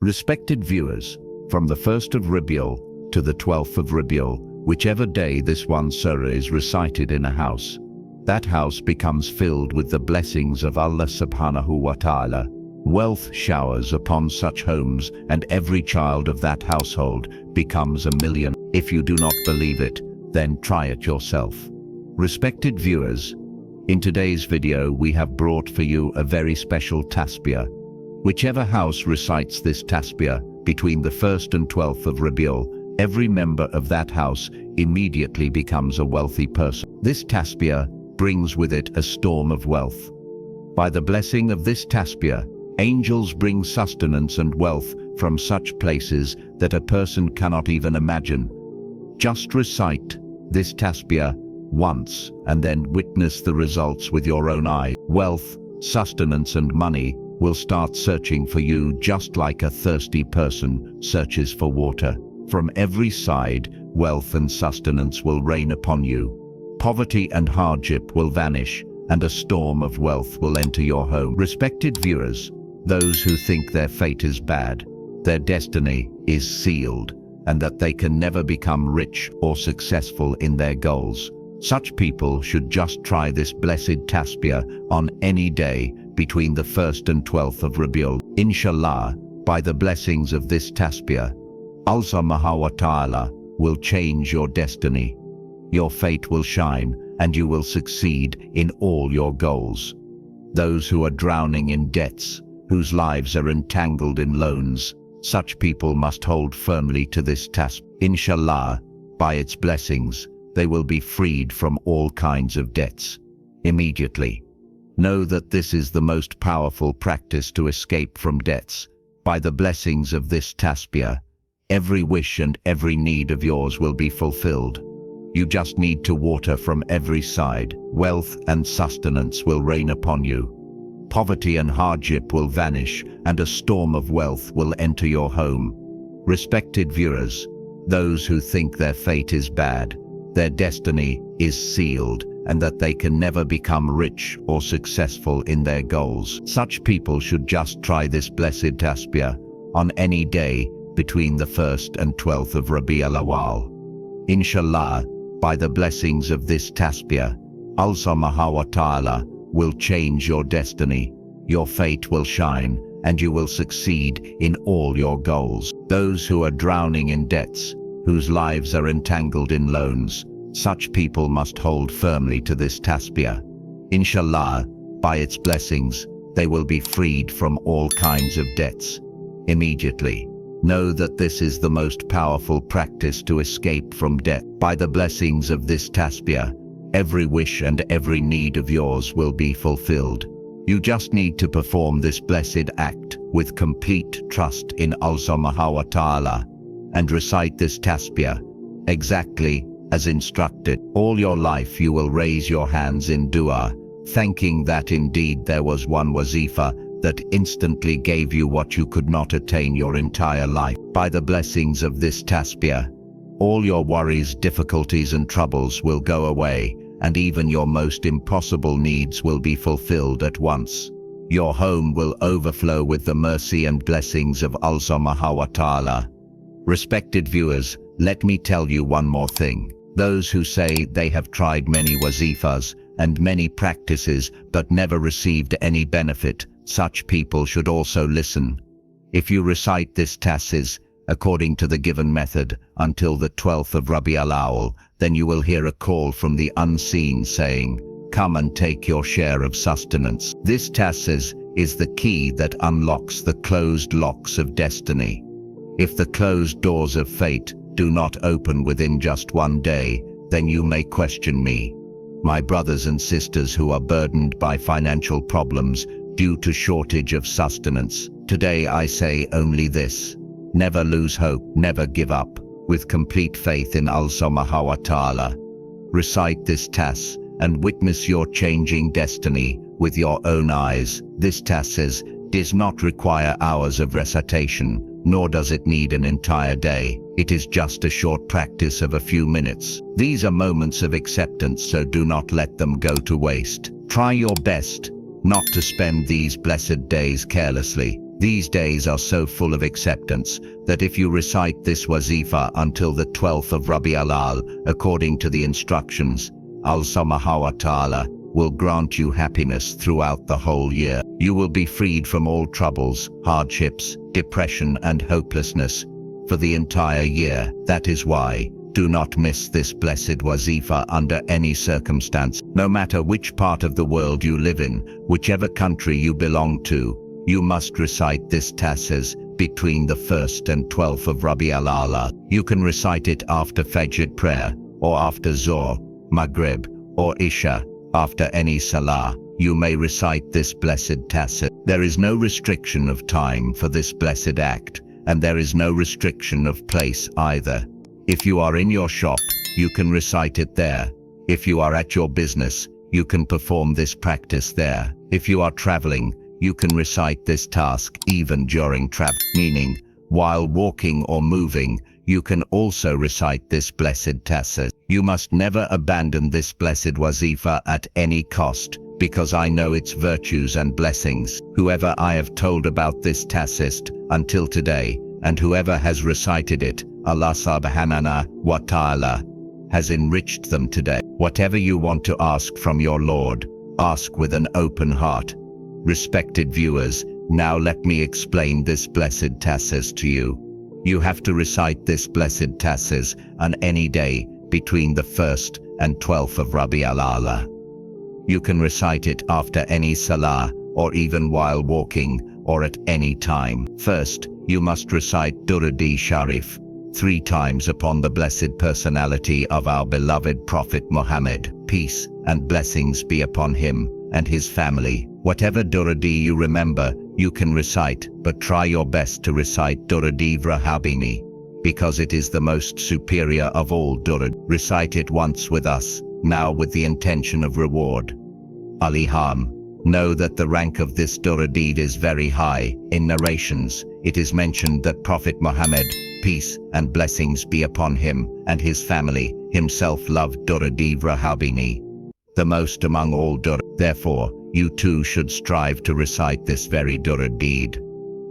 Respected viewers, from the 1st of Rabiul to the 12th of Rabiul, whichever day this one surah is recited in a house, that house becomes filled with the blessings of Allah SWT. Wealth showers upon such homes, and every child of that household becomes a million. If you do not believe it, then try it yourself. Respected viewers, in today's video we have brought for you a very special tasbih. Whichever house recites this tasbih between the 1st and 12th of Rabiul, every member of that house immediately becomes a wealthy person. This tasbih brings with it a storm of wealth. By the blessing of this tasbih, angels bring sustenance and wealth from such places that a person cannot even imagine. Just recite this tasbih once and then witness the results with your own eyes. Wealth, sustenance and money will start searching for you just like a thirsty person searches for water. From every side, wealth and sustenance will rain upon you. Poverty and hardship will vanish, and a storm of wealth will enter your home. Respected viewers, those who think their fate is bad, their destiny is sealed, and that they can never become rich or successful in their goals, such people should just try this blessed tasbih on any day between the 1st and 12th of Rabiul. Insha'Allah, by the blessings of this tasbih, Allah SWT will change your destiny. Your fate will shine, and you will succeed in all your goals. Those who are drowning in debts, whose lives are entangled in loans, such people must hold firmly to this tasbih. Insha'Allah, by its blessings, they will be freed from all kinds of debts immediately. Know that this is the most powerful practice to escape from debts. By the blessings of this tasbih, every wish and every need of yours will be fulfilled. You just need to water from every side. Wealth and sustenance will rain upon you. Poverty and hardship will vanish, and a storm of wealth will enter your home. Respected viewers, those who think their fate is bad, their destiny is sealed, and that they can never become rich or successful in their goals, such people should just try this blessed tasbih on any day between the 1st and 12th of Rabi-ul-Awwal. Insha'Allah, by the blessings of this tasbih, Allah SWT will change your destiny. Your fate will shine, and you will succeed in all your goals. Those who are drowning in debts, whose lives are entangled in loans, such people must hold firmly to this tasbih. Insha'Allah, by its blessings, they will be freed from all kinds of debts immediately. Know that this is the most powerful practice to escape from debt. By the blessings of this tasbih, every wish and every need of yours will be fulfilled. You just need to perform this blessed act with complete trust in Allah SWT and recite this tasbih exactly as instructed. All your life you will raise your hands in dua, thanking that indeed there was one Wazifa that instantly gave you what you could not attain your entire life. By the blessings of this tasbih, all your worries, difficulties and troubles will go away, and even your most impossible needs will be fulfilled at once. Your home will overflow with the mercy and blessings of Allah SWT. Respected viewers, let me tell you one more thing. Those who say they have tried many wazifas and many practices but never received any benefit, such people should also listen. If you recite this tasbih according to the given method until the 12th of Rabi-ul-Awwal, then you will hear a call from the unseen saying, "Come and take your share of sustenance." This tasbih is the key that unlocks the closed locks of destiny. If the closed doors of fate do not open within just one day, then you may question me. My brothers and sisters who are burdened by financial problems due to shortage of sustenance, today I say only this: never lose hope, never give up, with complete faith in Allah SWT. Recite this tasbih and witness your changing destiny with your own eyes. This tasbih does not require hours of recitation, nor does it need an entire day. It is just a short practice of a few minutes. These are moments of acceptance, so do not let them go to waste. Try your best not to spend these blessed days carelessly. These days are so full of acceptance that if you recite this Wazifa until the 12th of Rabi-ul-Awwal, according to the instructions, Allah SWT will grant you happiness throughout the whole year. You will be freed from all troubles, hardships, depression and hopelessness for the entire year. That is why, do not miss this blessed Wazifa under any circumstance. No matter which part of the world you live in, whichever country you belong to, you must recite this tasbih between the 1st and 12th of Rabi-ul-Awwal. You can recite it after Fajr prayer, or after Zuhr, Maghrib, or Isha. After any Salah, you may recite this blessed tasbih. There is no restriction of time for this blessed act, and there is no restriction of place either. If you are in your shop, you can recite it there. If you are at your business, you can perform this practice there. If you are traveling, you can recite this task even during travel, meaning, while walking or moving, you can also recite this blessed tasbih. You must never abandon this blessed Wazifa at any cost, because I know its virtues and blessings. Whoever I have told about this tasbih until today, and whoever has recited it, Allah SWT has enriched them today. Whatever you want to ask from your Lord, ask with an open heart. Respected viewers, now let me explain this blessed tasbih to you. You have to recite this blessed tasbih on any day between the 1st and 12th of Rabi-ul-Awwal. You can recite it after any Salah, or even while walking, or at any time. First, you must recite Durood Shareef 3 times upon the blessed personality of our beloved Prophet Muhammad, peace and blessings be upon him and his family. Whatever Durood you remember, you can recite, but try your best to recite Durood Rahmanu, because it is the most superior of all Durood. Recite it once with us, now with the intention of reward. Aliham. Know that the rank of this Durood is very high. In narrations, it is mentioned that Prophet Muhammad, peace and blessings be upon him and his family, himself loved Durood Rahmanu, the most among all Durood. Therefore, you too should strive to recite this very Durood.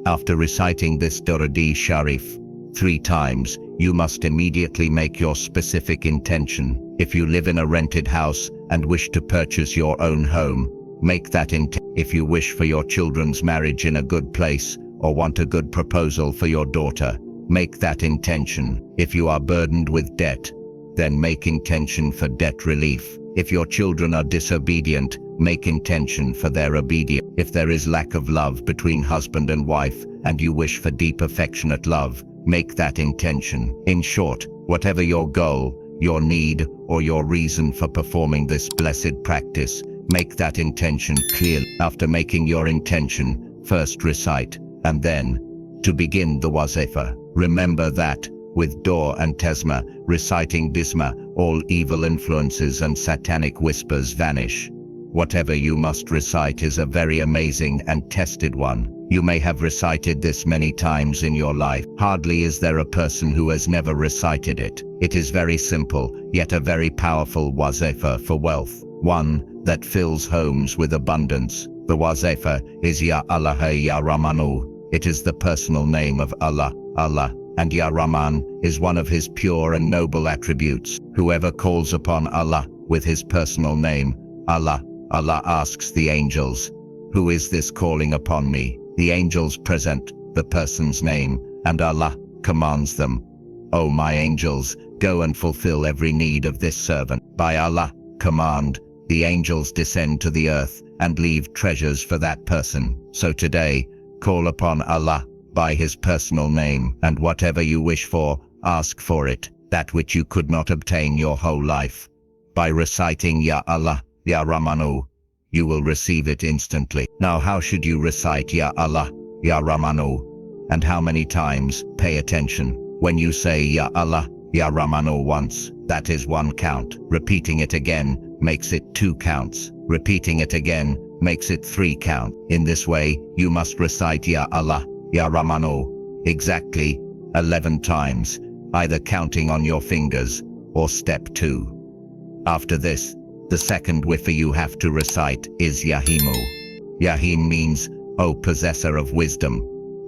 After reciting this Durood Shareef 3 times, you must immediately make your specific intention. If you live in a rented house and wish to purchase your own home, make that intent. If you wish for your children's marriage in a good place, or want a good proposal for your daughter, make that intention. If you are burdened with debt, then make intention for debt relief. If your children are disobedient, make intention for their obedience. If there is lack of love between husband and wife, and you wish for deep affectionate love, make that intention. In short, whatever your goal, your need, or your reason for performing this blessed practice, make that intention clear. After making your intention, first recite, and then, to begin the Wazifa. Remember that, with Dua and Tasma, reciting Bismillah, all evil influences and satanic whispers vanish. Whatever you must recite is a very amazing and tested one. You may have recited this many times in your life. Hardly is there a person who has never recited it. It is very simple, yet a very powerful Wazifa for wealth. One that fills homes with abundance. The Wazifa is Ya Allah Ya Rahmanu. It is the personal name of Allah, and Ya Rahman is one of his pure and noble attributes. Whoever calls upon Allah with his personal name, Allah asks the angels, "Who is this calling upon me?" The angels present the person's name, and Allah commands them, "O my angels, go and fulfill every need of this servant." By Allah's command, the angels descend to the earth and leave treasures for that person. So today, call upon Allah by his personal name, and whatever you wish for, ask for it, that which you could not obtain your whole life. By reciting Ya Allah, Ya Rahmanu, you will receive it instantly. Now how should you recite Ya Allah, Ya Rahmanu, and how many times? Pay attention. When you say Ya Allah, Ya Rahmanu once, that is 1 count. Repeating it again makes it 2 counts. Repeating it again makes it 3 counts. In this way, you must recite Ya Allah, Ya Rahmanu exactly 11 times, either counting on your fingers or step 2. After this, the second Wazifa you have to recite is Yahimu. Yahim means, O possessor of wisdom.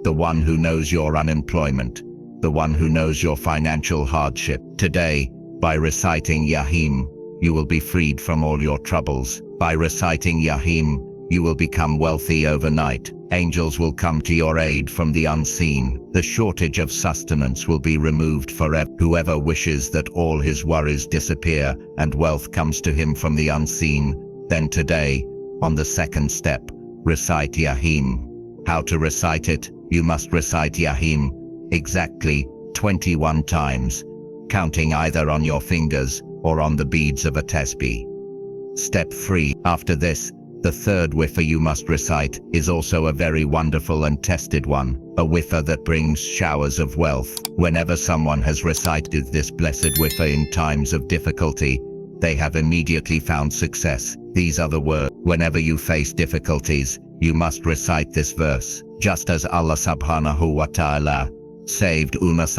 the one who knows your unemployment, the one who knows your financial hardship. Today, by reciting Hakeem, you will be freed from all your troubles. By reciting Hakeem, you will become wealthy overnight. Angels will come to your aid from the unseen. The shortage of sustenance will be removed forever. Whoever wishes that all his worries disappear and wealth comes to him from the unseen, then today, on the second step, recite Hakeem. How to recite it? You must recite Hakeem exactly 21 times, counting either on your fingers or on the beads of a tasbih. Step 3. After this, the third Wazifa you must recite is also a very wonderful and tested one, a Wazifa that brings showers of wealth. Whenever someone has recited this blessed Wazifa in times of difficulty, they have immediately found success. These are the words. Whenever you face difficulties, you must recite this verse. Just as Allah SWT saved Yunus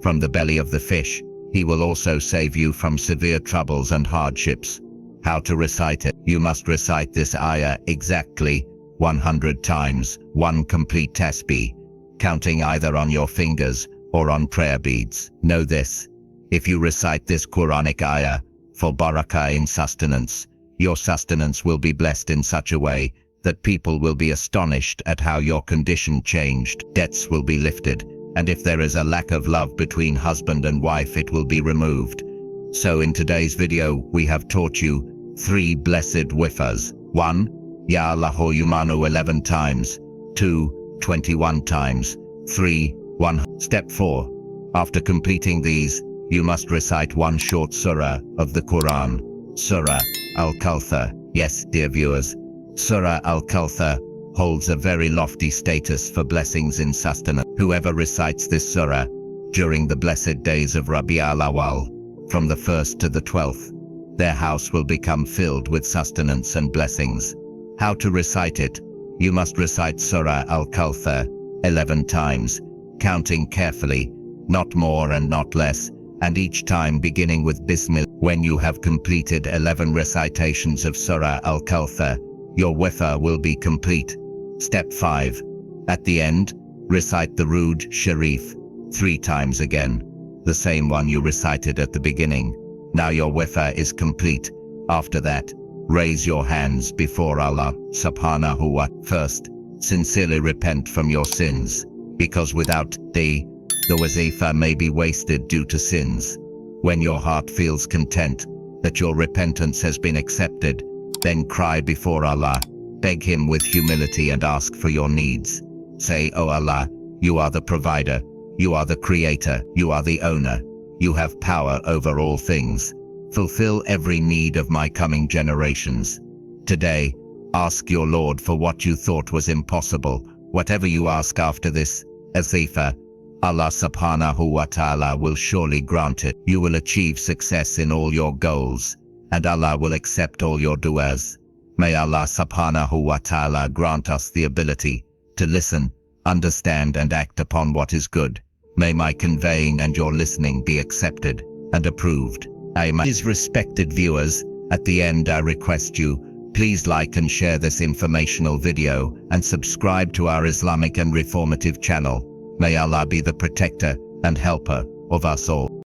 from the belly of the fish, He will also save you from severe troubles and hardships. How to recite it? You must recite this ayah exactly 100 times, one complete tasbih, counting either on your fingers or on prayer beads. Know this: if you recite this Quranic ayah for barakah in sustenance, your sustenance will be blessed in such a way that people will be astonished at how your condition changed. Debts will be lifted, and if there is a lack of love between husband and wife, it will be removed. So in today's video, we have taught you 3 blessed Wazifas. 1. Ya Allahu Rahmanu 11 times. 2. 21 times. 3. 1. Step 4. After completing these, you must recite one short surah of the Quran, Surah Al-Kawthar. Yes, dear viewers, Surah Al-Kawthar holds a very lofty status for blessings in sustenance. Whoever recites this surah during the blessed days of Rabi-ul-Awwal, from the 1st to the 12th, their house will become filled with sustenance and blessings. How to recite it? You must recite Surah Al-Kawthar 11 times, counting carefully, not more and not less, and each time beginning with Bismillah. When you have completed 11 recitations of Surah Al-Kawthar, your Wazifa will be complete. Step 5. At the end, recite Durood Shareef 3 times again, the same one you recited at the beginning. Now your Wazifa is complete. After that, raise your hands before Allah subhanahu wa ta'ala. First, sincerely repent from your sins, because without the Wazifa may be wasted due to sins. When your heart feels content that your repentance has been accepted, then cry before Allah, beg Him with humility and ask for your needs. Say, "O Allah, you are the provider, you are the creator, you are the owner, you have power over all things. Fulfill every need of my coming generations." Today, ask your Lord for what you thought was impossible. Whatever you ask after this Wazifa, Allah subhanahu wa ta'ala will surely grant it. You will achieve success in all your goals, and Allah will accept all your du'as. May Allah subhanahu wa ta'ala grant us the ability to listen, understand and act upon what is good. May my conveying and your listening be accepted and approved. Amen. Respected viewers, at the end I request you, please like and share this informational video and subscribe to our Islamic and Reformative channel. May Allah be the protector and helper of us all.